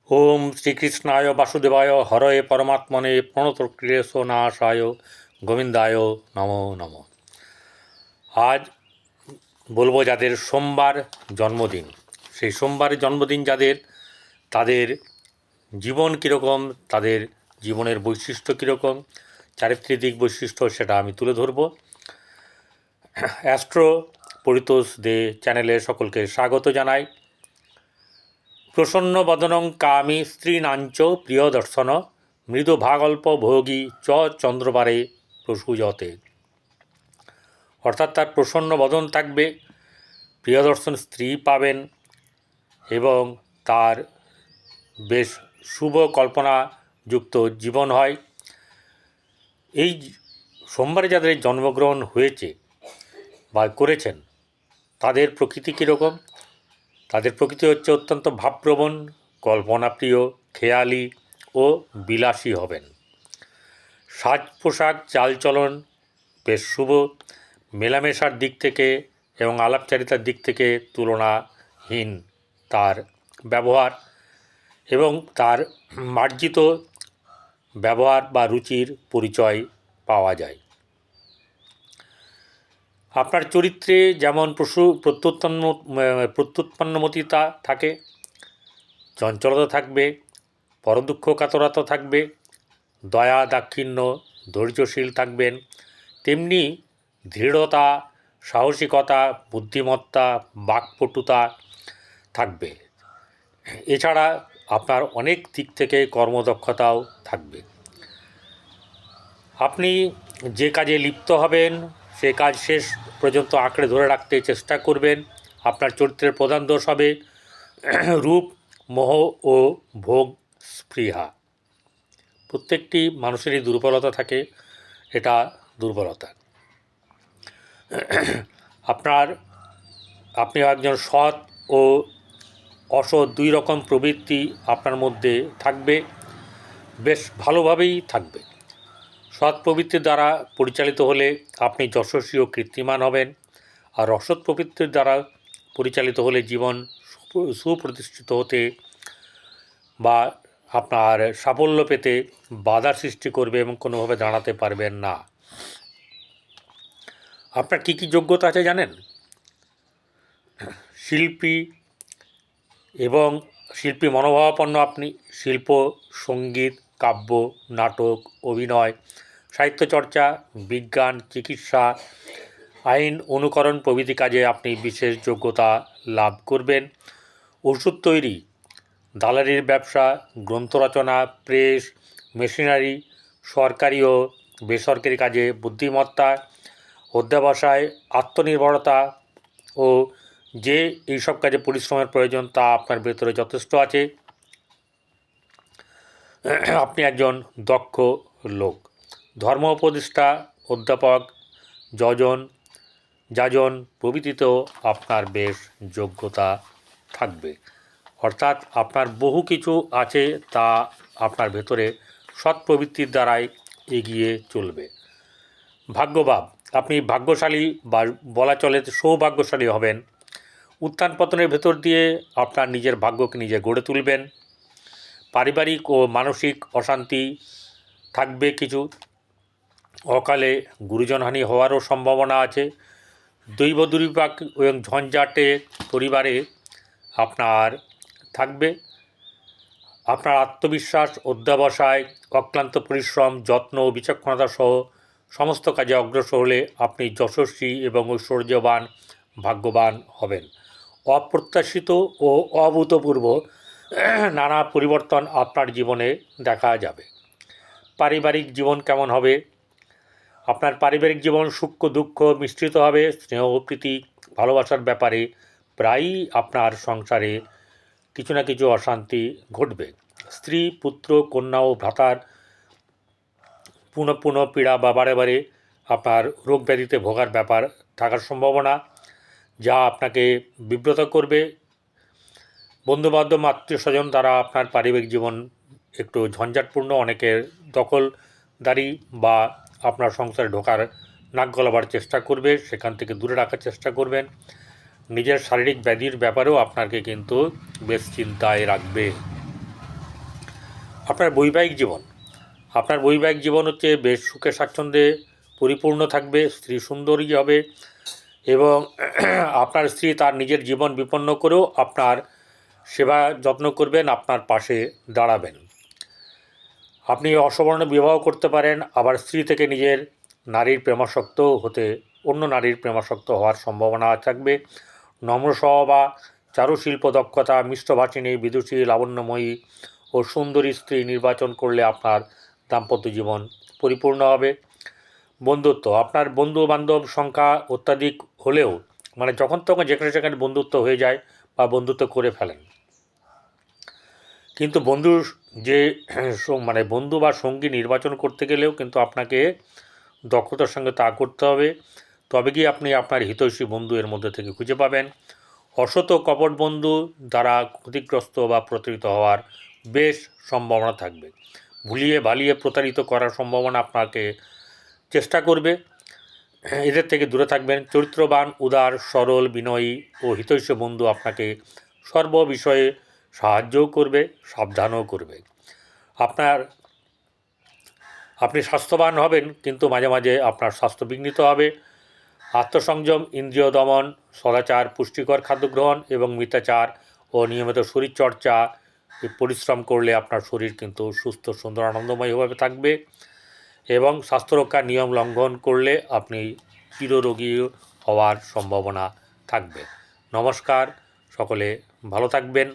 ওম শ্রীকৃষ্ণায় বাসুদেবায় হরয়ে পরমাত্মনে প্রণতক্লেশনাশায় গোবিন্দায় নমো নমঃ। আজ বলবো যাদের সোমবার জন্মদিন, সেই সোমবারের জন্মদিন যাদের, তাদের জীবন কীরকম, তাদের জীবনের বৈশিষ্ট্য কীরকম, চারিত্রিক বৈশিষ্ট্য সেটা আমি তুলে ধরব। অ্যাস্ট্রো পরিতোষ দে চ্যানেলে সকলকে স্বাগত জানাই। প্রসন্ন বদনং কামি স্ত্রীণাঞ্চ প্রিয় দর্শন মৃদু ভাগল্প ভোগী চ চন্দ্রবারে প্রসূয়তে। অর্থাৎ তার প্রসন্ন বদন থাকবে, প্রিয় দর্শন স্ত্রী পাবেন এবং তার বেশ শুভ কল্পনাযুক্ত জীবন হয়। এই সোমবারে যাদের জন্মগ্রহণ হয়েছে বা করেছেন, তাদের প্রকৃতি কীরকম? তাদের প্রকৃতি হচ্ছে অত্যন্ত ভাবপ্রবণ, কল্পনাপ্রিয়, খেয়ালি ও বিলাসী হবেন। সাজ পোশাক চালচলন বেশ শুভ, মেলামেশার দিক থেকে এবং আলাপচারিতার দিক থেকে তুলনাহীন তার ব্যবহার এবং তার মার্জিত ব্যবহার বা রুচির পরিচয় পাওয়া যায়। আপনার চরিত্রে যেমন প্রত্যুৎপন্নমতিতা থাকে, চঞ্চলতা থাকবে, পরদুঃখ কাতরতা থাকবে, দয়া দাক্ষিণ্য ধৈর্যশীল থাকবেন, তেমনি দৃঢ়তা, সাহসিকতা, বুদ্ধিমত্তা, বাকপটুতা থাকবে। এছাড়া আপনার অনেক দিক থেকে কর্মদক্ষতাও থাকবে। আপনি যে কাজে লিপ্ত হবেন সে কাজ শেষ পর্যন্ত আঁকড়ে ধরে রাখতে চেষ্টা করবেন। আপনার চরিত্রের প্রধান দোষ হবে রূপ, মোহ ও ভোগ স্পৃহা। প্রত্যেকটি মানুষেরই দুর্বলতা থাকে, এটা দুর্বলতা। আপনি একজন সৎ ও অসৎ দুই রকম প্রবৃত্তি আপনার মধ্যে থাকবে, বেশ ভালোভাবেই থাকবে। সৎ প্রবৃত্তির দ্বারা পরিচালিত হলে আপনি যশস্বী ও কীর্তিমান হবেন, আর অসৎ প্রবৃত্তির দ্বারা পরিচালিত হলে জীবন সুপ্রতিষ্ঠিত হতে বা আপনার সাফল্য পেতে বাধার সৃষ্টি করবে এবং কোনোভাবে দাঁড়াতে পারবেন না। আপনার কী কী যোগ্যতা আছে জানেন? শিল্পী এবং শিল্পী মনোভাবাপন্ন আপনি। শিল্প, সঙ্গীত, কাব্য, নাটক, অভিনয়, সাহিত্যচর্চা, বিজ্ঞান, চিকিৎসা, আইন অনুকরণ প্রভৃতি কাজে আপনি বিশেষ যোগ্যতা লাভ করবেন। ওষুধ তৈরি, দালালির ব্যবসা, গ্রন্থ রচনা, প্রেস, মেশিনারি, সরকারি ও বেসরকারি কাজে বুদ্ধিমত্তা, অধ্যবসায়, আত্মনির্ভরতা ও যে এইসব কাজে পরিশ্রমের প্রয়োজন তা আপনার ভেতরে যথেষ্ট আছে। আপনি একজন দক্ষ লোক। ধর্ম উপদেষ্টা, অধ্যাপক, যাজন প্রভৃতিতেও আপনার বেশ যোগ্যতা থাকবে। অর্থাৎ আপনার বহু কিছু আছে, তা আপনার ভেতরে সৎ প্রবৃত্তির দ্বারাই এগিয়ে চলবে। ভাগ্যভাব, আপনি ভাগ্যশালী বা বলা চলে সৌভাগ্যশালী হবেন। উত্থান পতনের ভেতর দিয়ে আপনার নিজের ভাগ্যকে নিজে গড়ে তুলবেন। পারিবারিক ও মানসিক অশান্তি থাকবে কিছু। অকালে গুরুজনহানি হওয়ারও সম্ভাবনা আছে। দৈব দুর্বিপাক এবং ঝঞ্ঝাটে পরিবারে আপনার থাকবে। আপনার আত্মবিশ্বাস, অধ্যবসায়, অক্লান্ত পরিশ্রম, যত্ন ও বিচক্ষণতা সহ সমস্ত কাজে অগ্রসর হলে আপনি যশস্বী এবং ঐশ্বর্যবান, ভাগ্যবান হবেন। অপ্রত্যাশিত ও অভূতপূর্ব নানা পরিবর্তন আপনার জীবনে দেখা যাবে। পারিবারিক জীবন কেমন হবে? আপনার পারিবারিক জীবন সুখ দুঃখ মিশ্রিত হবে। স্নেহ প্রীতি ভালোবাসার ব্যাপারে প্রায়ই আপনার সংসারে কিছু না কিছু অশান্তি ঘটবে। স্ত্রী, পুত্র, কন্যা ও ভ্রাতার পুনঃ পুনঃ পীড়া বা বারে বারে আপনার রোগ ব্যাধিতে ভোগার ব্যাপার থাকার সম্ভাবনা, যা আপনাকে বিব্রত করবে। বন্ধুবান্ধব, আত্মীয় স্বজন দ্বারা আপনার পারিবারিক জীবন একটু ঝঞ্ঝাটপূর্ণ। অনেকের দখলদারি বা আপনার সংসারে ঢোকার নাক গলাবার চেষ্টা করবে, সেখান থেকে দূরে রাখার চেষ্টা করবেন। নিজের শারীরিক ব্যাধির ব্যাপারেও আপনাকে কিন্তু বেশ চিন্তায় রাখবে। আপনার বৈবাহিক জীবন হচ্ছে বেশ সুখে স্বাচ্ছন্দ্যে পরিপূর্ণ থাকবে। স্ত্রী সুন্দরী হবে এবং আপনার স্ত্রী তার নিজের জীবন বিপন্ন করেও আপনার সেবা যত্ন করবেন, আপনার পাশে দাঁড়াবেন। আপনি অসবর্ণ বিবাহ করতে পারেন, আবার স্ত্রী থেকে নিজের অন্য নারীর প্রেমাসক্ত হওয়ার সম্ভাবনা থাকবে। নম্র স্বভাব, চারুশিল্প দক্ষতা, মিষ্টভাষিণী, বিদুষী, লাবণ্যময়ী ও সুন্দরী স্ত্রী নির্বাচন করলে আপনার দাম্পত্য জীবন পরিপূর্ণ হবে। বন্ধুত্ব, আপনার বন্ধু বান্ধব সংখ্যা অত্যাধিক হলেও যখন তখন যেখানে সেখানে বন্ধুত্ব হয়ে যায় বা বন্ধুত্ব করে ফেলেন, কিন্তু বন্ধু বা সঙ্গী নির্বাচন করতে গেলেও কিন্তু আপনাকে দক্ষতার সঙ্গে তা করতে হবে। তবে গিয়ে আপনি আপনার হিতৈষী বন্ধু এর মধ্যে থেকে খুঁজে পাবেন। অসত কপট বন্ধু দ্বারা ক্ষতিগ্রস্ত বা প্রতারিত হওয়ার বেশ সম্ভাবনা থাকবে। ভুলিয়ে ভালিয়ে প্রতারিত করার সম্ভাবনা আপনাকে চেষ্টা করবে, এদের থেকে দূরে থাকবেন। চরিত্রবান, উদার, সরল, বিনয়ী ও হিতৈষী বন্ধু আপনাকে সর্ববিষয়ে সাহায্যও করবে, সাবধানও করবে। আপনি স্বাস্থ্যবান হবেন, কিন্তু মাঝে মাঝে আপনার স্বাস্থ্য বিঘ্নিত হবে। আত্মসংযম, ইন্দ্রিয় দমন, সদাচার, পুষ্টিকর খাদ্য গ্রহণ এবং মিতাচার ও নিয়মিত শরীরচর্চা পরিশ্রম করলে আপনার শরীর কিন্তু সুস্থ, সুন্দর, আনন্দময়ভাবে থাকবে এবং স্বাস্থ্যরক্ষার নিয়ম লঙ্ঘন করলে আপনি চিররোগী হওয়ার সম্ভাবনা থাকবে। নমস্কার, সকলে ভালো থাকবেন।